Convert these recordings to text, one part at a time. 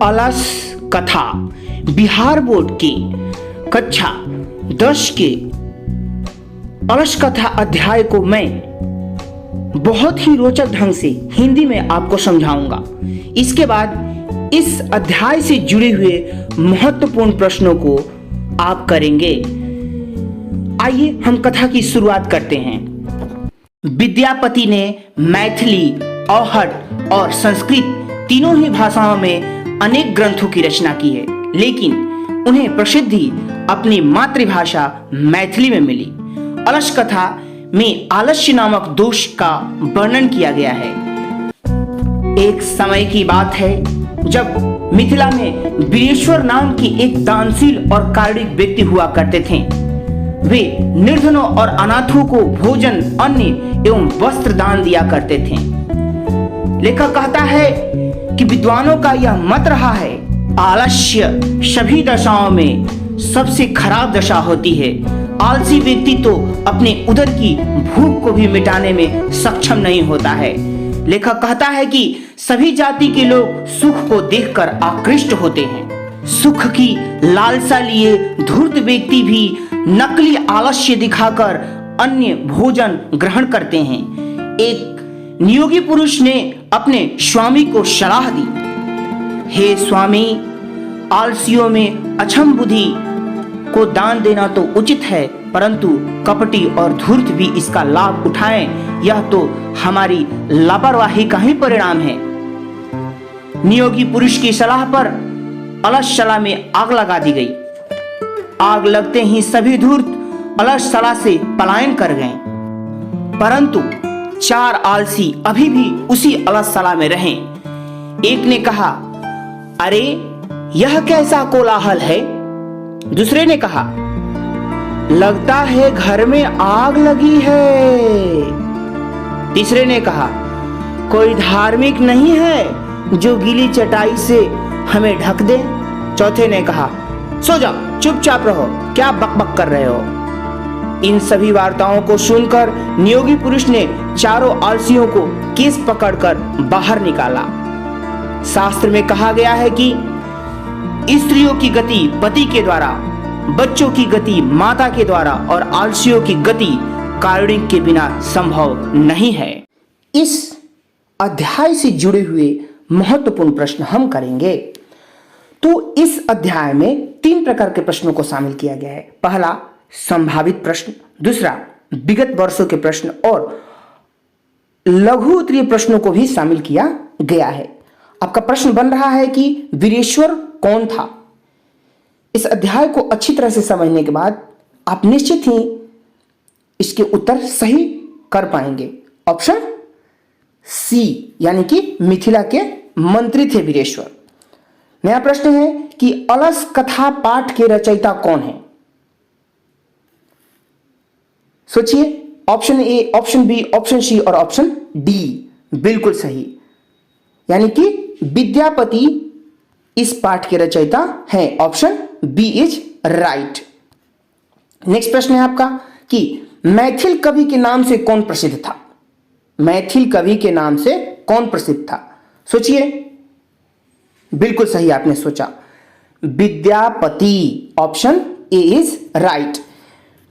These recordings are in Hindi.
अलस कथा बिहार बोर्ड के कक्षा 10 के अलस कथा अध्याय को मैं बहुत ही रोचक ढंग से हिंदी में आपको समझाऊंगा। इसके बाद इस अध्याय से जुड़े हुए महत्वपूर्ण प्रश्नों को आप करेंगे। आइए हम कथा की शुरुआत करते हैं। विद्यापति ने मैथिली, अवहट और संस्कृत तीनों ही भाषाओं में अनेक ग्रंथों की रचना की है, लेकिन उन्हें प्रसिद्धि अपनी मातृभाषा मैथिली में मिली। अलस कथा में आलस्य नामक दोष का वर्णन किया गया है। एक समय की बात है जब मिथिला में वीरेश्वर नाम की एक दानशील और कारुणिक व्यक्ति हुआ करते थे। वे निर्धनों और अनाथों को भोजन, अन्न एवं वस्त्र दान दिया करते थे। लेखक कहता है कि विद्वानों का यह मत रहा है, आलस्य सभी दशाओं में सबसे खराब दशा होती है। आलसी व्यक्ति तो अपने उदर की भूख को भी मिटाने में सक्षम नहीं होता है। लेखक कहता है कि सभी जाति के लोग सुख को देखकर आकृष्ट होते हैं। सुख की लालसा लिए धूर्त व्यक्ति भी नकली आलस्य दिखाकर अन्य भोजन ग्रहण करते हैं। एक नियोगी पुरुष ने अपने स्वामी को सलाह दी, हे स्वामी, आलसियों में अक्षम बुद्धि को दान देना तो उचित है, परंतु कपटी और धूर्त भी इसका लाभ उठाएं, यह तो हमारी लापरवाही का ही परिणाम है। नियोगी पुरुष की सलाह पर अलसशला में आग लगा दी गई। आग लगते ही सभी धूर्त अलसशला से पलायन कर गए, परंतु 4 आलसी अभी भी उसी अलसशला में रहे। एक ने कहा, अरे यह कैसा कोलाहल है। दूसरे ने कहा, लगता है घर में आग लगी है। तीसरे ने कहा, कोई धार्मिक नहीं है जो गीली चटाई से हमें ढक दे। चौथे ने कहा, सो जाओ, चुपचाप रहो, क्या बकबक कर रहे हो। इन सभी वार्ताओं को सुनकर नियोगी पुरुष ने चारों आलसियों को केस पकड़कर बाहर निकाला। शास्त्र में कहा गया है कि स्त्रियों की गति पति के द्वारा, बच्चों की गति माता के द्वारा और आलसियों की गति कारुणिक के बिना संभव नहीं है। इस अध्याय से जुड़े हुए महत्वपूर्ण प्रश्न हम करेंगे। तो इस अध्याय में 3 प्रकार के प्रश्नों को शामिल किया गया है। पहला संभावित प्रश्न, दूसरा विगत वर्षों के प्रश्न और लघु उत्तरीय प्रश्नों को भी शामिल किया गया है। आपका प्रश्न बन रहा है कि वीरेश्वर कौन था। इस अध्याय को अच्छी तरह से समझने के बाद आप निश्चित ही इसके उत्तर सही कर पाएंगे। ऑप्शन सी, यानी कि मिथिला के मंत्री थे वीरेश्वर। नया प्रश्न है कि अलस कथा पाठ के रचयिता कौन है। सोचिए, option A, option B, option C और ऑप्शन डी बिल्कुल सही, यानी कि विद्यापति इस पाठ के रचयिता हैं। Option B is right. Next प्रश्न है आपका कि मैथिल कवि के नाम से कौन प्रसिद्ध था। मैथिल कवि के नाम से कौन प्रसिद्ध था। सोचिए, बिल्कुल सही आपने सोचा, Vidyapati. Option A is right.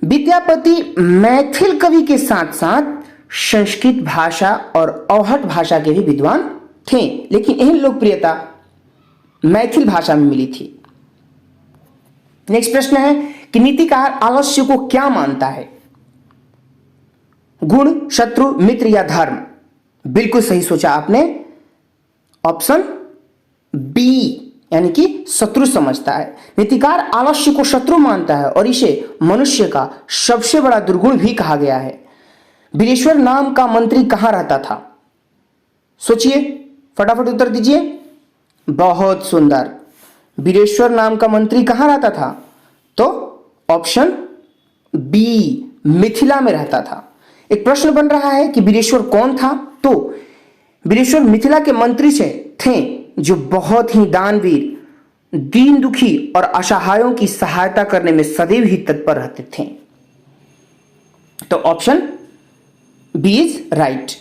Vidyapati Maithil कवि के साथ साथ संस्कृत भाषा और अवहट भाषा के भी विद्वान थे, लेकिन यही लोकप्रियता मैथिल भाषा में मिली थी। नेक्स्ट प्रश्न है कि नीतिकार आलस्य को क्या मानता है। गुण, शत्रु, मित्र या धर्म। बिल्कुल सही सोचा आपने, ऑप्शन बी, यानी कि शत्रु समझता है। नीतिकार आलस्य को शत्रु मानता है और इसे मनुष्य का सबसे बड़ा दुर्गुण भी कहा गया है। वीरेश्वर नाम का मंत्री कहां रहता था। सोचिए, फटाफट उत्तर दीजिए। बहुत सुंदर, वीरेश्वर नाम का मंत्री कहां रहता था। तो ऑप्शन बी, मिथिला में रहता था। एक प्रश्न बन रहा है कि वीरेश्वर कौन था। तो वीरेश्वर मिथिला के मंत्री से थे जो बहुत ही दानवीर, दीन दुखी और असहायों की सहायता करने में सदैव ही तत्पर रहते थे। तो ऑप्शन बी इज राइट।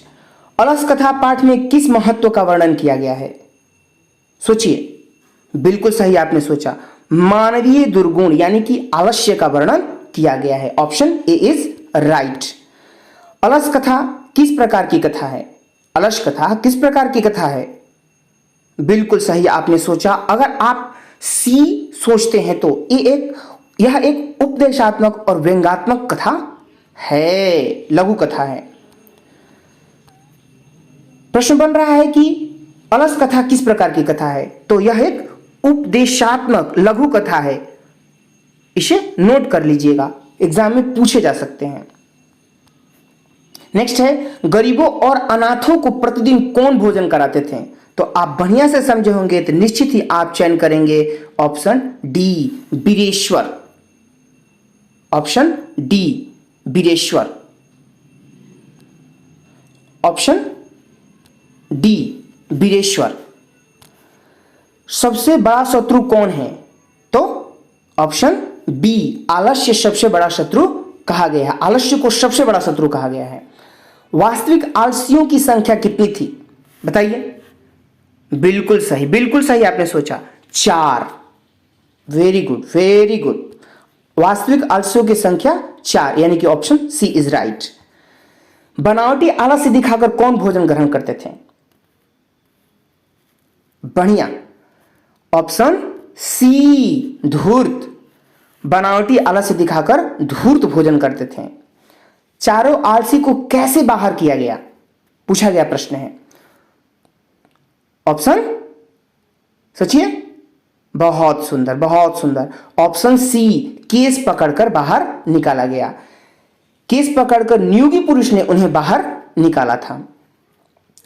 अलस कथा पाठ में किस महत्व का वर्णन किया गया है। सोचिए, बिल्कुल सही आपने सोचा, मानवीय दुर्गुण यानी कि आलस्य का वर्णन किया गया है। Option A is right. अलस कथा किस प्रकार की कथा है? अलस कथा किस प्रकार की कथा है? बिल्कुल सही आपने सोचा। अगर आप सी सोचते हैं तो यह एक उपदेशात्मक और व्यंग्यात्मक कथा है, लघु कथा है। प्रश्न बन रहा है कि अलस कथा किस प्रकार की कथा है, तो यह एक उपदेशात्मक लघु कथा है। इसे नोट कर लीजिएगा, एग्जाम में पूछे जा सकते हैं। नेक्स्ट है, गरीबों और अनाथों को प्रतिदिन कौन भोजन कराते थे? तो आप बढ़िया से समझे होंगे तो निश्चित ही आप चयन करेंगे option D, Bireshwar. Option D, Bireshwar. Option D, Bireshwar. सबसे बड़ा शत्रु कौन है? तो ऑप्शन बी, आलस्य सबसे बड़ा शत्रु कहा गया है। आलस्य को सबसे बड़ा शत्रु कहा गया है। वास्तविक आलसियों की संख्या कितनी थी बताइए? बिल्कुल सही, बिल्कुल सही आपने सोचा, 4। Very good, very good. वास्तविक आलसियों की संख्या 4 यानी कि ऑप्शन सी इज राइट। बनावटी आलस्य दिखाकर कौन भोजन ग्रहण करते थे? बढ़िया, ऑप्शन सी, धूर्त। बनावटी आलस्य दिखाकर धूर्त भोजन करते थे। चारों आलसी को कैसे बाहर किया गया, पूछा गया प्रश्न है। ऑप्शन सोचिए, बहुत सुंदर, बहुत सुंदर। ऑप्शन सी, केस पकड़कर बाहर निकाला गया। केस पकड़कर नियोगी पुरुष ने उन्हें बाहर निकाला था।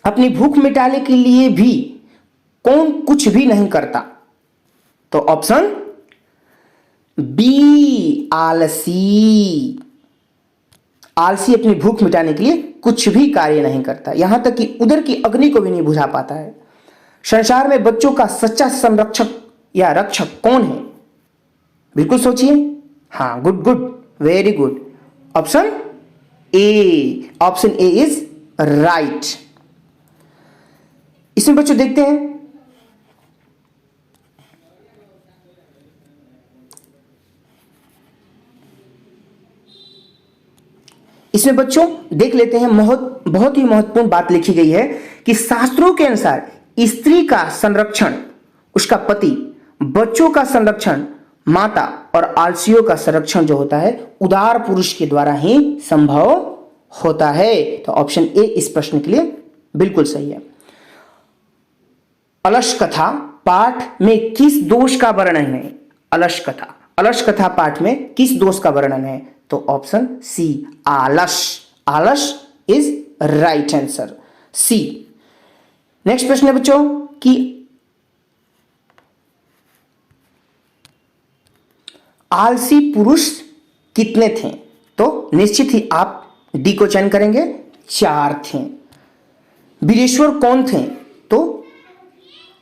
अपनी भूख मिटाने के लिए भी कौन कुछ भी नहीं करता? तो ऑप्शन बी, आलसी। आलसी अपनी भूख मिटाने के लिए कुछ भी कार्य नहीं करता, यहां तक कि उदर की अग्नि को भी नहीं बुझा पाता है। संसार में बच्चों का सच्चा संरक्षक या रक्षक कौन है? बिल्कुल सोचिए। हाँ, good good, very good. Option A, option A is right. इसमें बच्चों देखते हैं, इसमें बच्चों देख लेते हैं, बहुत ही महत्वपूर्ण बात लिखी गई है कि शास्त्रों के अनुसार स्त्री का संरक्षण उसका पति, बच्चों का संरक्षण माता और आलसियों का संरक्षण जो होता है उदार पुरुष के द्वारा ही संभव होता है। तो ऑप्शन ए इस प्रश्न के लिए बिल्कुल सही है। अलस कथा पाठ में किस दोष का वर्णन है? अलस कथा पाठ में किस दोष का वर्णन है? तो ऑप्शन सी, आलस। आलस is right answer, C. Next प्रश्न है बच्चों कि आलसी पुरुष कितने थे? तो निश्चित ही आप डी को चयन करेंगे, 4 थे। बीरेश्वर कौन थे? तो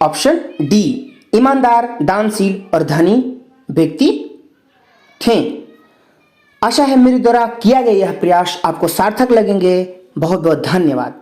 ऑप्शन डी, ईमानदार, दानशील और धनी व्यक्ति थे। आशा है मेरे द्वारा किया गया यह प्रयास आपको सार्थक लगेंगे। बहुत बहुत धन्यवाद।